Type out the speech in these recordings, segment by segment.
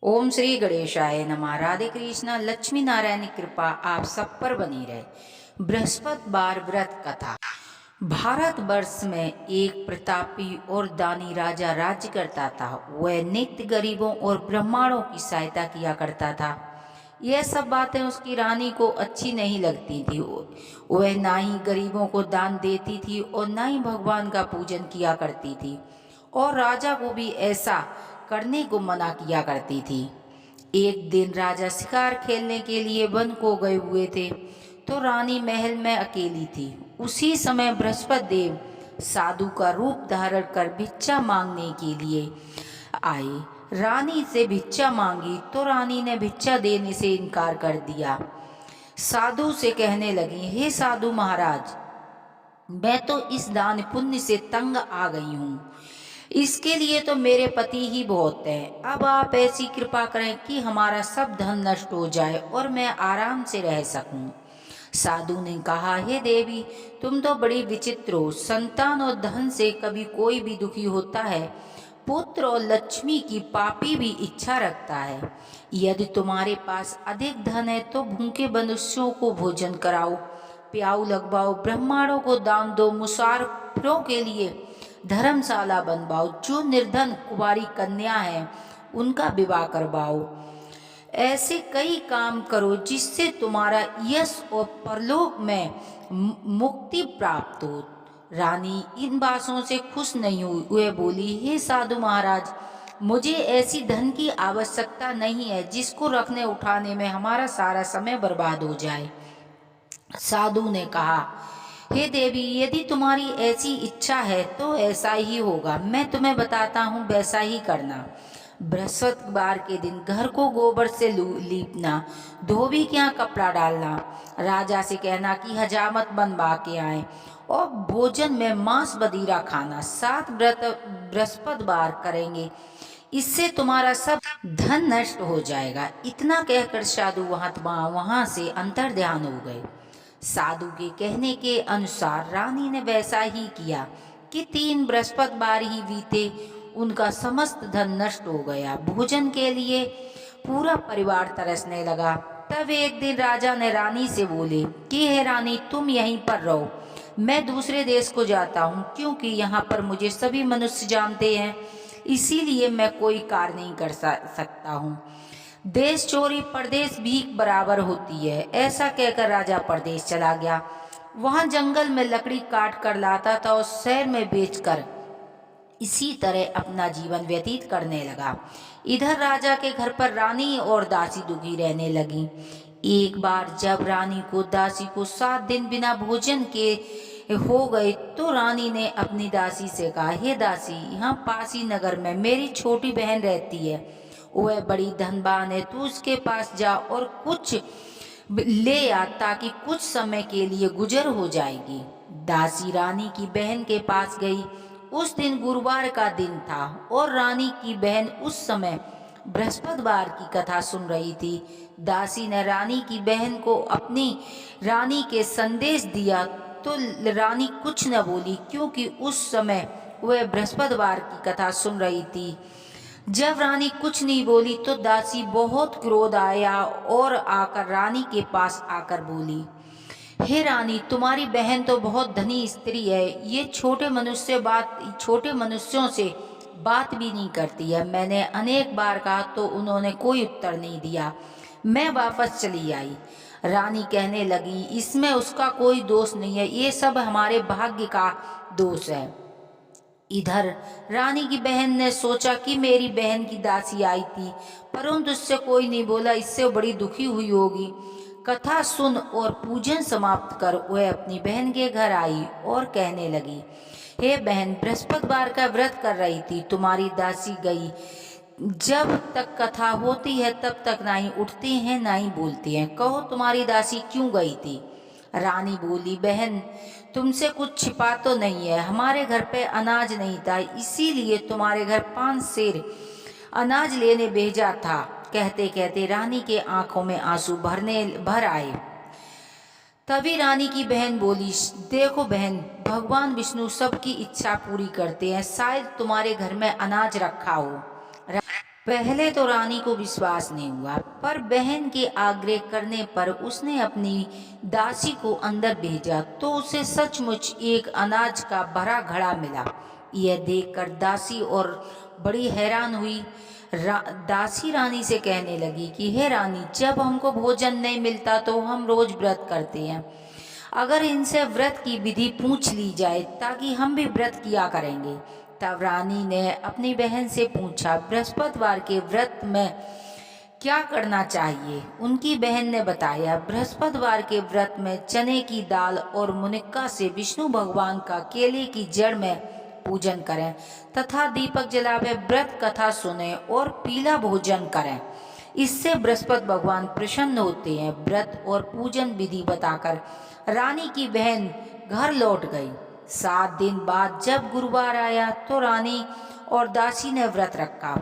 ओम श्री गणेशाय नमः। राधे कृष्णा। लक्ष्मी नारायण की कृपा आप सब पर बनी रहे। बृहस्पतिवार व्रत कथा। भारतवर्ष में एक प्रतापी और दानी राजा राज्य करता था। वह नित्य गरीबों और ब्राह्मणों की सहायता किया करता था। यह सब बातें उसकी रानी को अच्छी नहीं लगती थी। वह ना ही गरीबों को दान देती थी और ना ही भगवान का पूजन किया करती थी, और राजा को भी ऐसा करने को मना किया करती थी। एक दिन राजा शिकार खेलने के लिए वन को गए हुए थे, तो रानी महल में अकेली थी। उसी समय बृहस्पति देव साधु का रूप धारण कर भिक्षा मांगने के लिए आए। रानी से भिक्षा मांगी तो रानी ने भिक्षा देने से इनकार कर दिया। साधु से कहने लगी, हे साधु महाराज, मैं तो इस दान पुण्य से तंग आ गई हूँ। इसके लिए तो मेरे पति ही बहुत हैं। अब आप ऐसी कृपा करें कि हमारा सब धन नष्ट हो जाए और मैं आराम से रह सकूं। साधु ने कहा, हे देवी, तुम तो बड़ी विचित्र हो। संतान और धन से कभी कोई भी दुखी होता है। पुत्र और लक्ष्मी की पापी भी इच्छा रखता है। यदि तुम्हारे पास अधिक धन है तो भूखे मनुष्यों को भोजन कराओ, प्याऊ लगवाओ, ब्राह्मणों को दान दो, मुसाफिरों के लिए धर्मशाला बनवाओ, जो निर्धन कुंवारी कन्या है उनका विवाह करवाओ। ऐसे कई काम करो जिससे तुम्हारा यश और परलोक में मुक्ति प्राप्त हो। रानी इन बातों से खुश नहीं हुई। वह बोली, हे साधु महाराज, मुझे ऐसी धन की आवश्यकता नहीं है जिसको रखने उठाने में हमारा सारा समय बर्बाद हो जाए। साधु ने कहा, हे देवी, यदि तुम्हारी ऐसी इच्छा है तो ऐसा ही होगा। मैं तुम्हें बताता हूँ, वैसा ही करना। बृहस्पतिवार के दिन घर को गोबर से लीपना, धोबी के यहाँ कपड़ा डालना, राजा से कहना कि हजामत बनवा के आए, और भोजन में मांस बदीरा खाना। 7 व्रत बृहस्पतिवार करेंगे, इससे तुम्हारा सब धन नष्ट हो जाएगा। इतना कहकर साधु वहां से अंतर्ध्यान हो गए। साधु के कहने के अनुसार रानी ने वैसा ही किया कि 3 बृहस्पतिवार ही बीते। उनका समस्त धन नष्ट हो गया। भोजन के लिए पूरा परिवार तरसने लगा। तब एक दिन राजा ने रानी से बोले कि हे रानी, तुम यहीं पर रहो, मैं दूसरे देश को जाता हूँ, क्योंकि यहाँ पर मुझे सभी मनुष्य जानते हैं, इसीलिए मैं कोई कार्य नहीं कर सकता हूँ। देश चोरी परदेश भीख बराबर होती है। ऐसा कहकर राजा परदेश चला गया। वहां जंगल में लकड़ी काट कर लाता था और शहर में बेचकर इसी तरह अपना जीवन व्यतीत करने लगा। इधर राजा के घर पर रानी और दासी दुखी रहने लगी। एक बार जब रानी को दासी को 7 दिन बिना भोजन के हो गए तो रानी ने अपनी दासी से कहा, हे दासी, यहाँ पासी नगर में मेरी छोटी बहन रहती है। वह बड़ी धनवान है, तू उसके पास जा और कुछ ले आ, ताकि कुछ समय के लिए गुजर हो जाएगी। दासी रानी की बहन के पास गई। उस दिन गुरुवार का दिन था और रानी की बहन उस समय बृहस्पतिवार की कथा सुन रही थी। दासी ने रानी की बहन को अपनी रानी के संदेश दिया तो रानी कुछ न बोली, क्योंकि उस समय वह बृहस्पतिवार की कथा सुन रही थी। जब रानी कुछ नहीं बोली तो दासी बहुत क्रोध आया और आकर रानी के पास आकर बोली, हे रानी, तुम्हारी बहन तो बहुत धनी स्त्री है। ये छोटे मनुष्यों से बात भी नहीं करती है। मैंने अनेक बार कहा तो उन्होंने कोई उत्तर नहीं दिया। मैं वापस चली आई। रानी कहने लगी, इसमें उसका कोई दोष नहीं है, ये सब हमारे भाग्य का दोष है। इधर रानी की बहन ने सोचा कि मेरी बहन की दासी आई थी, परंतु उससे कोई नहीं बोला। इससे बड़ी दुखी हुई होगी। कथा सुन और पूजन समाप्त कर वह अपनी बहन के घर आई और कहने लगी, हे बहन, बृहस्पतिवार का व्रत कर रही थी, तुम्हारी दासी गई। जब तक कथा होती है तब तक ना ही उठती हैं ना ही बोलती हैं। कहो, तुम्हारी दासी क्यों गई थी? रानी बोली, बहन, तुमसे कुछ छिपा तो नहीं है। हमारे घर पे अनाज नहीं था, इसीलिए तुम्हारे घर 5 सेर अनाज लेने भेजा था। कहते कहते रानी के आंखों में आंसू भर आए। तभी रानी की बहन बोली, देखो बहन, भगवान विष्णु सबकी इच्छा पूरी करते हैं, शायद तुम्हारे घर में अनाज रखा हो। पहले तो रानी को विश्वास नहीं हुआ, पर बहन के आग्रह करने पर उसने अपनी दासी को अंदर भेजा तो उसे सचमुच एक अनाज का भरा घड़ा मिला। यह देखकर दासी और बड़ी हैरान हुई। दासी रानी से कहने लगी कि हे रानी, जब हमको भोजन नहीं मिलता तो हम रोज व्रत करते हैं। अगर इनसे व्रत की विधि पूछ ली जाए ताकि हम भी व्रत किया करेंगे। तब रानी ने अपनी बहन से पूछा, बृहस्पतिवार के व्रत में क्या करना चाहिए? उनकी बहन ने बताया, बृहस्पतिवार के व्रत में चने की दाल और मुनिक्का से विष्णु भगवान का केले की जड़ में पूजन करें तथा दीपक जलावे, व्रत कथा सुने और पीला भोजन करें। इससे बृहस्पति भगवान प्रसन्न होते हैं। व्रत और पूजन विधि बताकर रानी की बहन घर लौट गई। 7 दिन बाद जब गुरुवार आया तो रानी और दासी ने व्रत रखा।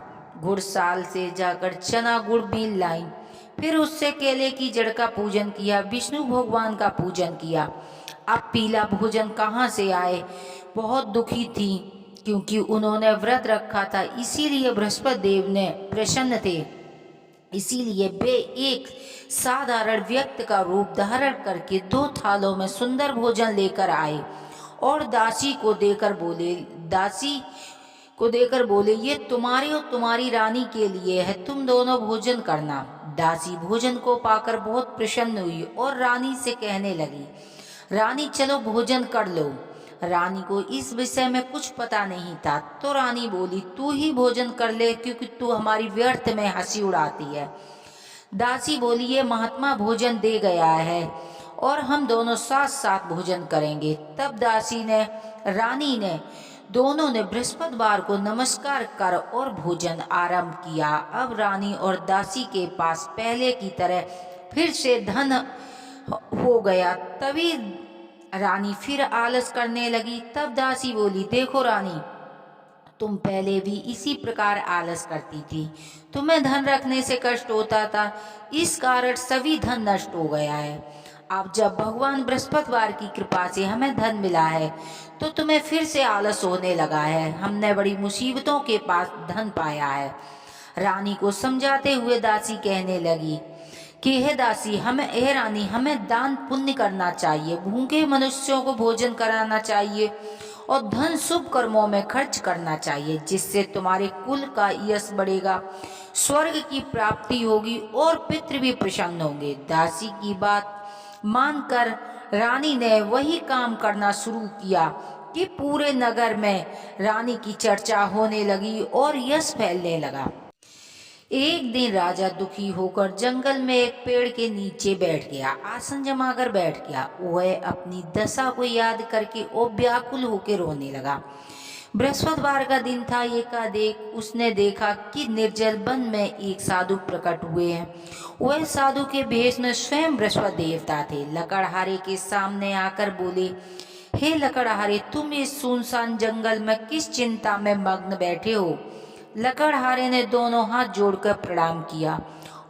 गुड़साल से जाकर चना गुड़ बीन लाई, फिर उससे केले की जड़ का पूजन किया, विष्णु भगवान का पूजन किया। अब पीला भोजन कहाँ से आए? बहुत दुखी थी क्योंकि उन्होंने व्रत रखा था, इसीलिए बृहस्पति देव ने प्रसन्न थे। इसीलिए वे एक साधारण व्यक्ति का रूप धारण करके 2 थालों में सुंदर भोजन लेकर आए और दासी को देकर बोले, ये तुम्हारी और तुम्हारी रानी के लिए है, तुम दोनों भोजन करना। दासी भोजन को पाकर बहुत प्रसन्न हुई और रानी से कहने लगी, रानी चलो भोजन कर लो। रानी को इस विषय में कुछ पता नहीं था, तो रानी बोली, तू ही भोजन कर ले क्योंकि तू हमारी व्यर्थ में हंसी उड़ाती है। दासी बोली, ये महात्मा भोजन दे गया है और हम दोनों साथ साथ भोजन करेंगे। तब दासी ने, रानी ने, दोनों ने बृहस्पतिवार को नमस्कार कर और भोजन आरंभ किया। अब रानी और दासी के पास पहले की तरह फिर से धन हो गया। तभी रानी फिर आलस करने लगी। तब दासी बोली, देखो रानी, तुम पहले भी इसी प्रकार आलस करती थी, तुम्हें धन रखने से कष्ट होता था, इस कारण सभी धन नष्ट हो गया है। अब जब भगवान बृहस्पतिवार की कृपा से हमें धन मिला है तो तुम्हें फिर से आलस होने लगा है। हमने बड़ी मुसीबतों के पास धन पाया है। रानी को समझाते हुए दासी कहने लगी कि हे दासी, हे रानी, हमें दान पुण्य करना चाहिए, भूखे मनुष्यों को भोजन कराना चाहिए और धन शुभ कर्मों में खर्च करना चाहिए, जिससे तुम्हारे कुल का यश बढ़ेगा, स्वर्ग की प्राप्ति होगी और पितृ भी प्रसन्न होंगे। दासी की बात मानकर रानी ने वही काम करना शुरू किया कि पूरे नगर में रानी की चर्चा होने लगी और यश फैलने लगा। एक दिन राजा दुखी होकर जंगल में एक पेड़ के नीचे बैठ गया, आसन जमाकर बैठ गया। वह अपनी दशा को याद करके और व्याकुल होकर रोने लगा। बृहस्पतिवार का दिन था। एकाएक उसने देखा कि निर्जल वन में एक साधु प्रकट हुए हैं। वह साधु के भेष में स्वयं बृहस्पति देवता थे। लकड़हारे के सामने आकर बोले, हे लकड़हारे, तुम इस सुनसान जंगल में किस चिंता में मग्न बैठे हो? लकड़हारे ने दोनों हाथ जोड़कर प्रणाम किया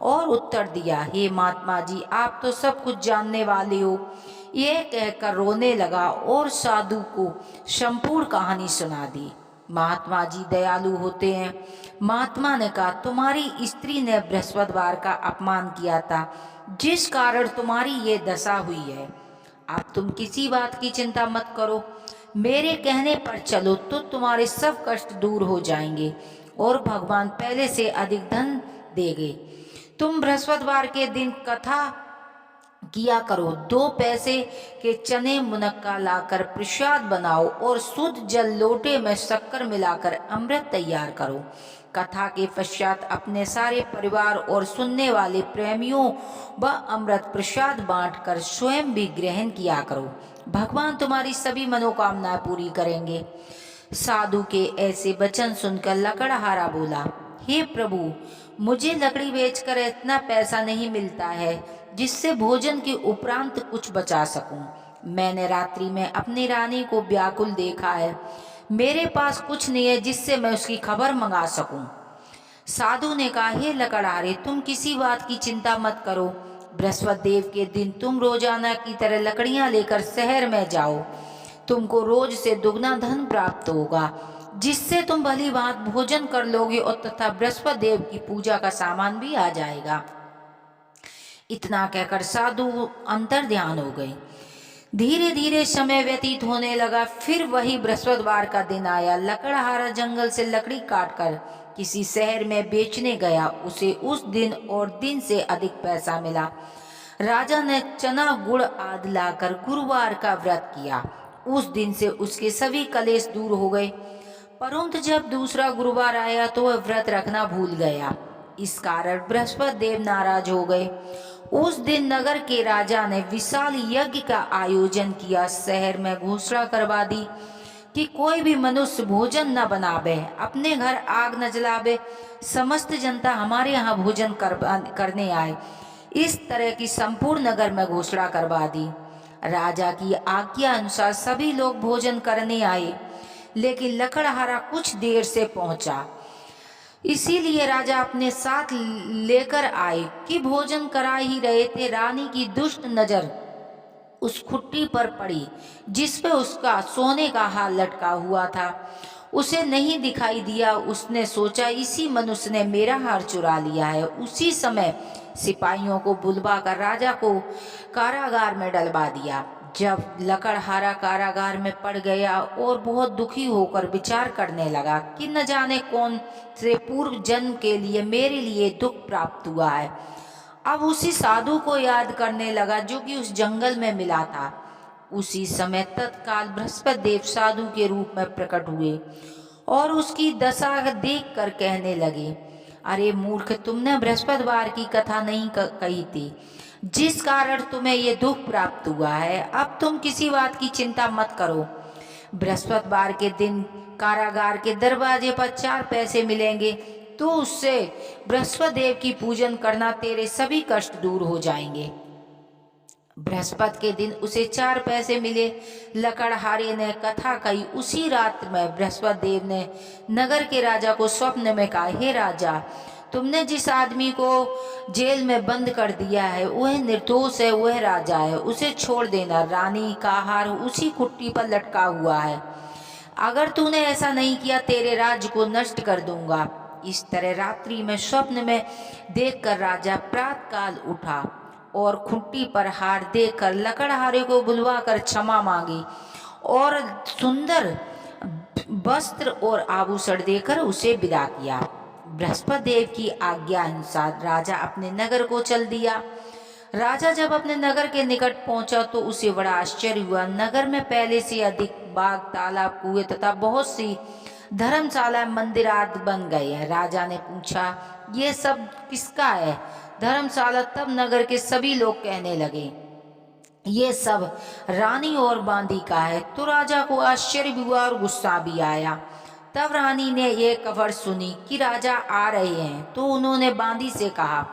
और उत्तर दिया, हे महात्मा जी, आप तो सब कुछ जानने वाले हो। यह कहकर रोने लगा और साधु को संपूर्ण कहानी सुना दी। महात्मा जी दयालु होते हैं। महात्मा ने कहा, तुम्हारी स्त्री ने बृहस्पतिवार का अपमान किया था, जिस कारण तुम्हारी ये दशा हुई है। अब तुम किसी बात की चिंता मत करो, मेरे कहने पर चलो तो तुम्हारे सब कष्ट दूर हो जाएंगे और भगवान पहले से अधिक धन देंगे। तुम बृहस्पतिवार के दिन कथा किया करो, 2 पैसे के चने मुनक्का लाकर प्रसाद बनाओ और शुद्ध जल लोटे में शक्कर मिलाकर अमृत तैयार करो। कथा के पश्चात अपने सारे परिवार और सुनने वाले प्रेमियों व अमृत प्रसाद बांटकर स्वयं भी ग्रहण किया करो। भगवान तुम्हारी सभी मनोकामनाएं पूरी करेंगे। साधु के ऐसे वचन सुनकर लकड़हारा बोला, हे प्रभु, मुझे लकड़ी बेचकर इतना पैसा नहीं मिलता है जिससे भोजन के उपरांत कुछ बचा सकूं। मैंने रात्रि में अपनी रानी को व्याकुल देखा है, मेरे पास कुछ नहीं है जिससे मैं उसकी खबर मंगा सकूं। साधु ने कहा, हे लकड़हारे, तुम किसी बात की चिंता मत करो। बृहस्पति देव के दिन तुम रोजाना की तरह लकड़ियां लेकर शहर में जाओ, तुमको रोज से दुगना धन प्राप्त होगा जिससे तुम भली भांत भोजन कर लोगे और तथा बृहस्पति देव की पूजा का सामान भी आ जाएगा। इतना कहकर साधु अंतर ध्यान हो गए। धीरे धीरे समय व्यतीत होने लगा। फिर वही बृहस्पतिवार का दिन आया। लकड़हारा जंगल से लकड़ी काटकर किसी शहर में बेचने गया। उसे उस दिन और दिन से अधिक पैसा मिला। राजा ने चना गुड़ आदि लाकर गुरुवार का व्रत किया। उस दिन से उसके सभी कलेश दूर हो गए। परंतु जब दूसरा गुरुवार आया तो वह व्रत रखना भूल गया। इस कारण बृहस्पति देव नाराज हो गए। उस दिन नगर के राजा ने विशाल यज्ञ का आयोजन किया। शहर में घोषणा करवा दी कि कोई भी मनुष्य भोजन न बनावे, अपने घर आग न जलावे, समस्त जनता हमारे यहाँ भोजन करने आए। इस तरह की संपूर्ण नगर में घोषणा करवा दी। राजा की आज्ञा अनुसार सभी लोग भोजन करने आए, लेकिन लकड़हारा कुछ देर से पहुंचा। इसीलिए राजा अपने साथ लेकर आए कि भोजन करा ही रहे थे। रानी की दुष्ट नजर उस खुट्टी पर पड़ी जिस पे उसका सोने का हार लटका हुआ था। उसे नहीं दिखाई दिया। उसने सोचा इसी मनुष्य ने मेरा हार चुरा लिया है। उसी समय सिपाहियों को बुलवाकर राजा को कारागार में डलवा दिया। जब लकड़हारा कारागार में पड़ गया और बहुत दुखी होकर विचार करने लगा कि न जाने कौन से पूर्व जन्म के लिए मेरे लिए दुख प्राप्त हुआ है। अब उसी साधु को याद करने लगा जो कि उस जंगल में मिला था। उसी समय तत्काल बृहस्पति देव साधु के रूप में प्रकट हुए और उसकी दशा देख कर कहने लगे, अरे मूर्ख, तुमने बृहस्पतिवार की कथा नहीं कही थी जिस कारण तुम्हें ये दुख प्राप्त हुआ है। अब तुम किसी बात की चिंता मत करो। बृहस्पतिवार के दिन कारागार के दरवाजे पर 4 पैसे मिलेंगे, तो उससे बृहस्पति देव की पूजन करना, तेरे सभी कष्ट दूर हो जाएंगे। बृहस्पति के दिन उसे 4 पैसे मिले। लकड़हारे ने कथा कही। उसी रात में बृहस्पति देव ने नगर के राजा को स्वप्न में कहा, हे राजा, तुमने जिस आदमी को जेल में बंद कर दिया है वह निर्दोष है, वह राजा है, उसे छोड़ देना। रानी का हार उसी कुट्टी पर लटका हुआ है। अगर तूने ऐसा नहीं किया तेरे राज्य को नष्ट कर दूंगा। इस तरह रात्रि में स्वप्न में देखकर राजा प्रातःकाल उठा और खुट्टी पर हार देकर लकड़हारे को बुलवाकर क्षमा मांगी और सुंदर वस्त्र और आभूषण देकर उसे विदा किया। बृहस्पति देव की आज्ञा अनुसार राजा अपने नगर को चल दिया। राजा जब अपने नगर के निकट पहुंचा तो उसे बड़ा आश्चर्य हुआ। नगर में पहले से अधिक बाग, तालाब, कुएं तथा बहुत सी धर्मशाला, मंदिर आदि बन गए हैं। राजा ने पूछा, ये सब किसका है? धर्मशाला? तब नगर के सभी लोग कहने लगे, ये सब रानी और बांदी का है। तो राजा को आश्चर्य भी हुआ और गुस्सा भी आया। तब रानी ने ये खबर सुनी कि राजा आ रहे हैं, तो उन्होंने बांदी से कहा,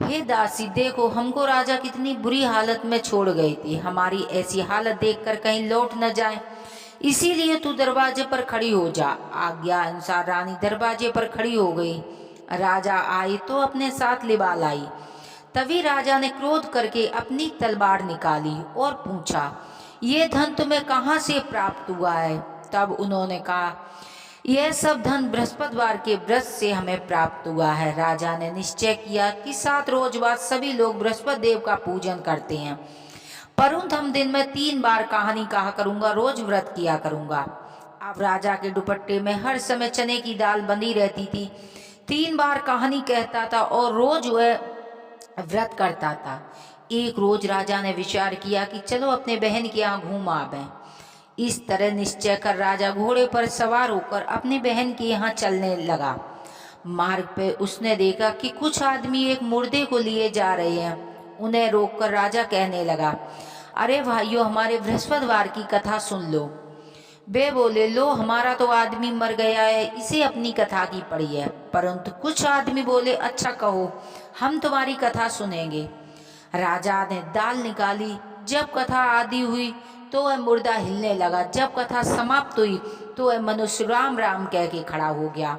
हे दासी, देखो हमको राजा कितनी बुरी हालत में छोड़ गई थी। हमारी ऐसी हालत देखकर कहीं लौट न जाए, इसीलिए तू दरवाजे पर खड़ी हो जा। आज्ञा अनुसार रानी दरवाजे पर खड़ी हो गई। राजा आए तो अपने साथ लिवा लाई। तभी राजा ने क्रोध करके अपनी तलवार निकाली और पूछा, ये धन तुम्हें कहाँ से प्राप्त हुआ है? तब उन्होंने कहा, यह सब धन बृहस्पतिवार के व्रत से हमें प्राप्त हुआ है। राजा ने निश्चय किया कि 7 रोज बाद सभी लोग बृहस्पति देव का पूजन करते हैं, परंतु हम दिन में 3 बार कहानी कहा करूंगा, रोज व्रत किया करूंगा। अब राजा के दुपट्टे में हर समय चने की दाल बंधी रहती थी। 3 बार कहानी कहता था और रोज वह व्रत करता था। एक रोज राजा ने विचार किया कि चलो अपने बहन के यहाँ घूम आवें। इस तरह निश्चय कर राजा घोड़े पर सवार होकर अपनी बहन के यहाँ चलने लगा। मार्ग पे उसने देखा कि कुछ आदमी एक मुर्दे को लिए जा रहे हैं। उन्हें रोककर राजा कहने लगा, अरे भाइयों, हमारे बृहस्पतिवार की कथा सुन लो। वे बोले, लो, हमारा तो आदमी मर गया है, इसे अपनी कथा की पड़ी है। परंतु कुछ आदमी बोले, अच्छा कहो, हम तुम्हारी कथा सुनेंगे। राजा ने दाल निकाली। जब कथा आदि हुई तो वह मुर्दा हिलने लगा। जब कथा समाप्त हुई तो वह मनुष्य राम राम कह के खड़ा हो गया।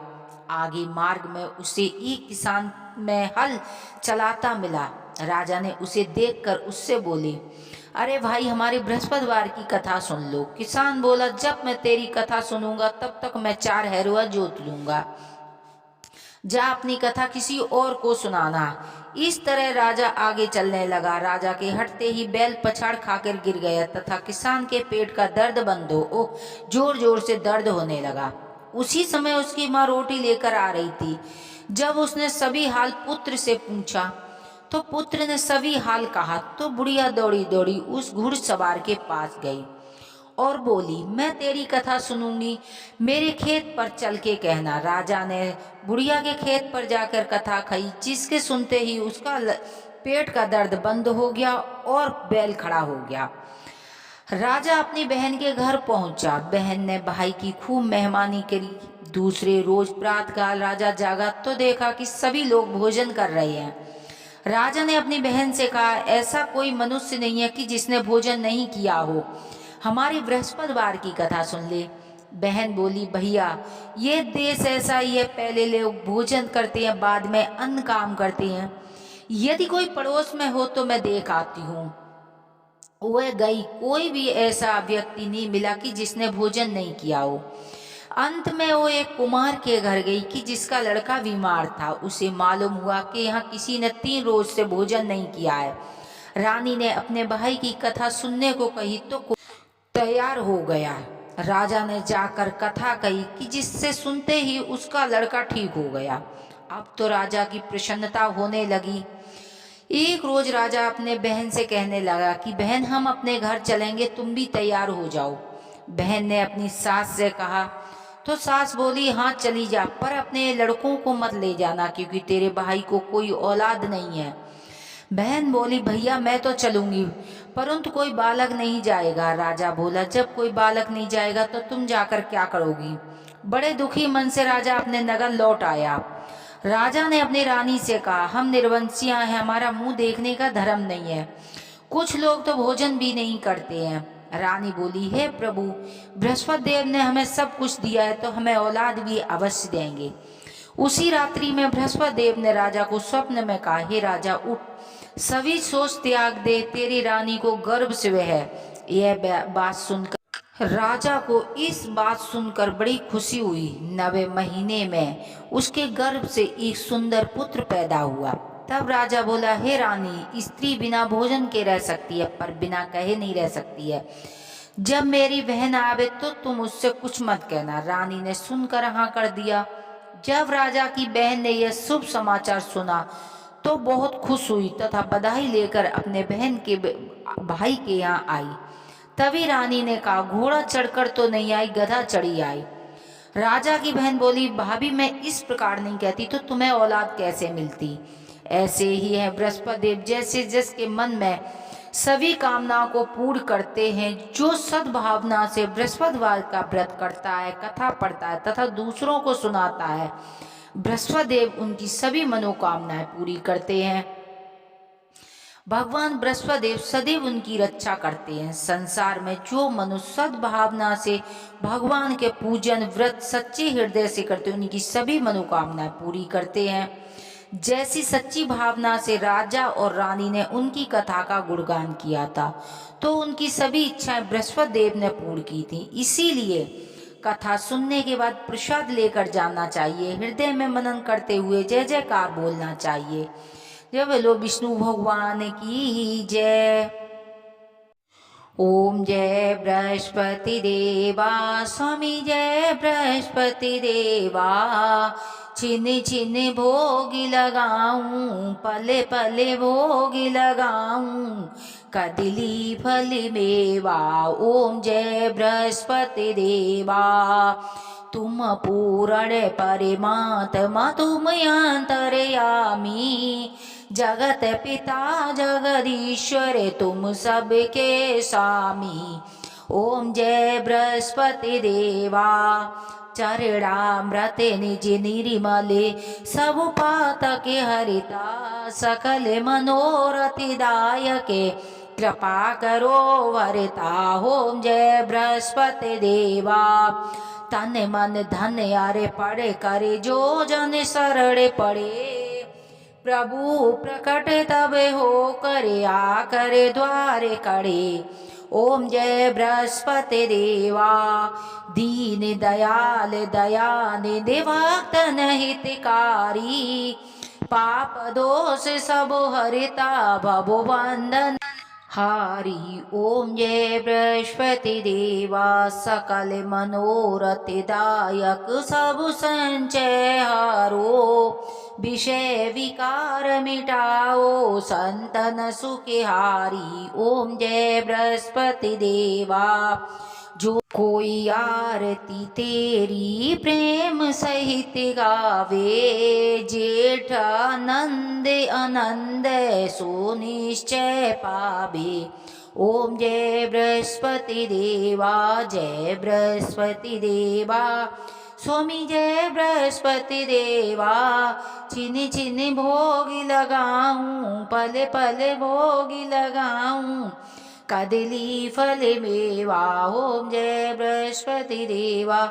आगे मार्ग में उसे एक किसान में हल चलाता मिला। राजा ने उसे देखकर उससे बोले, अरे भाई हमारे बृहस्पतिवार की कथा सुन लो। किसान बोला, जब मैं तेरी कथा सुनूंगा तब तक मैं 4 हैरुआ जोत लूंगा, जा अपनी कथा किसी और को सुनाना। इस तरह राजा आगे चलने लगा। राजा के हटते ही बैल पछाड़ खाकर गिर गया तथा किसान के पेट का दर्द बंद हो जोर जोर से दर्द होने लगा। उसी समय उसकी माँ रोटी लेकर आ रही थी। जब उसने सभी हाल पुत्र से पूछा तो पुत्र ने सभी हाल कहा तो बुढ़िया दौड़ी दौड़ी उस घुड़सवार के पास गई और बोली, मैं तेरी कथा सुनूंगी, मेरे खेत पर चल के कहना। राजा ने बुढ़िया के खेत पर जाकर कथा कही, जिसके सुनते ही उसका पेट का दर्द बंद हो गया और बैल खड़ा हो गया। राजा अपनी बहन के घर पहुंचा। बहन ने भाई की खूब मेहमानी करी। दूसरे रोज प्रातःकाल राजा जागा तो देखा कि सभी लोग भोजन कर रहे हैं। राजा ने अपनी बहन से कहा, ऐसा कोई मनुष्य नहीं है कि जिसने भोजन नहीं किया हो, हमारी बृहस्पतिवार की कथा सुन ले। बहन बोली, भैया ये देश ऐसा ही है, पहले लोग भोजन करते हैं, बाद में अन्न काम करते हैं। यदि कोई पड़ोस में हो तो मैं देख आती हूँ। वह गई, कोई भी ऐसा व्यक्ति नहीं मिला कि जिसने भोजन नहीं किया हो। अंत में वो एक कुमार के घर गई कि जिसका लड़का बीमार था। उसे मालूम हुआ कि यहाँ किसी ने 3 रोज से भोजन नहीं किया है। रानी ने अपने भाई की कथा सुनने को कही तो तैयार हो गया। राजा ने जाकर कथा कही कि जिससे सुनते ही उसका लड़का ठीक हो गया। अब तो राजा की प्रसन्नता होने लगी। एक रोज राजा अपने बहन से कहने लगा कि बहन, हम अपने घर चलेंगे, तुम भी तैयार हो जाओ। बहन ने अपनी सास से कहा तो सास बोली, हाँ चली जा, पर अपने लड़कों को मत ले जाना क्योंकि तेरे भाई को कोई औलाद नहीं है। बहन बोली, भैया मैं तो चलूंगी, परंतु कोई बालक नहीं जाएगा। राजा बोला, जब कोई बालक नहीं जाएगा तो तुम जाकर क्या करोगी। बड़े दुखी मन से राजा अपने नगर लौट आया। राजा ने अपनी रानी से कहा, हम निर्वंशियां हैं, हमारा मुंह देखने का धर्म नहीं है, कुछ लोग तो भोजन भी नहीं करते हैं। रानी बोली, हे प्रभु, बृहस्पति देव ने हमें सब कुछ दिया है तो हमें औलाद भी अवश्य देंगे। उसी रात्रि में बृहस्पति देव ने राजा को स्वप्न में कहा, हे राजा उठ, सभी सोच त्याग दे, तेरी रानी को गर्भ से है। यह बात सुनकर राजा को इस बात सुनकर बड़ी खुशी हुई। 9वें महीने में उसके गर्भ से एक सुंदर पुत्र पैदा हुआ। तब राजा बोला, हे रानी, स्त्री बिना भोजन के रह सकती है पर बिना कहे नहीं रह सकती है। जब मेरी बहन आवे तो तुम उससे कुछ मत कहना। रानी ने सुनकर हाँ कर दिया। जब राजा की बहन ने यह शुभ समाचार सुना तो बहुत खुश हुई तथा बधाई लेकर अपने बहन के भाई के यहाँ आई। तभी रानी ने कहा, घोड़ा चढ़कर तो नहीं आई, गधा चढ़ी आई। राजा की बहन बोली, भाभी मैं इस प्रकार नहीं कहती तो तुम्हें औलाद कैसे मिलती। ऐसे ही है बृहस्पति देव, जैसे जिसके मन में सभी कामनाओं को पूर्ण करते हैं। जो सद्भावना से बृहस्पतिवार का व्रत करता है, कथा पढ़ता है तथा दूसरों को सुनाता है, बृहस्पति देव उनकी सभी मनोकामनाएं पूरी करते हैं। भगवान बृहस्पति देव सदैव उनकी रक्षा करते हैं। संसार में जो मनुष्य सद्भावना से भगवान के पूजन व्रत सच्चे हृदय से करते हैं, उनकी सभी मनोकामनाएं पूरी करते हैं। जैसी सच्ची भावना से राजा और रानी ने उनकी कथा का गुणगान किया था तो उनकी सभी इच्छाएं बृहस्पति देव ने पूर्ण की थी। इसीलिए कथा सुनने के बाद प्रसाद लेकर जाना चाहिए, हृदय में मनन करते हुए जय जयकार बोलना चाहिए। जय बोलो विष्णु भगवान की जय। ओम जय बृहस्पति देवा, स्वामी जय बृहस्पति देवा। छिन छिन भोग लगाऊं, पले पले भोग लगाऊं, कदली फल मेवा। ओम जय बृहस्पति देवा। तुम पूर्ण परमात्मा, तुम अंतर्यामी, जगत पिता जगदीश्वर, तुम सबके स्वामी। ओम जय बृहस्पति देवा। चरणामृत निज निर्मले, सब पातके हरिता, सकल मनोरथ दायके, कृपा करो वरता। ओम जय बृहस्पति देवा। तन मन धन यारे पड़े करे, जो जन शरण पड़े, प्रभु प्रकट तब हो करे आकर द्वारे कड़े। ओम जय बृहस्पति देवा दीन दयाल दयानिधि भक्तन हितकारी। पाप दोष सब हरिता भवो बंधन हारी। ओम जय बृहस्पति देवा सकल मनोरथ दायक सब संचय हारो। विषय विकार मिटाओ संतन सुखिहारी। ओम जय बृहस्पति देवा जो कोई आरती तेरी प्रेम सहित गावे। जेठ आनंद आनंद सो निश्चय पावे। ओम जय बृहस्पति देवा जय बृहस्पति देवा स्वामी जय बृहस्पति देवा। चिन चिन भोग लगाऊं पल पल भोग लगाऊं कदली फल मेवा। ओम जय बृहस्पति देवा।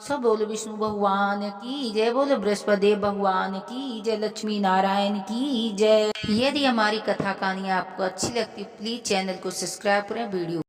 सब बोलो विष्णु भगवान की जय, बोलो बृहस्पति देव भगवान की जय, लक्ष्मी नारायण की जय। यदि हमारी कथा कहानी आपको अच्छी लगती है प्लीज चैनल को सब्सक्राइब करें, वीडियो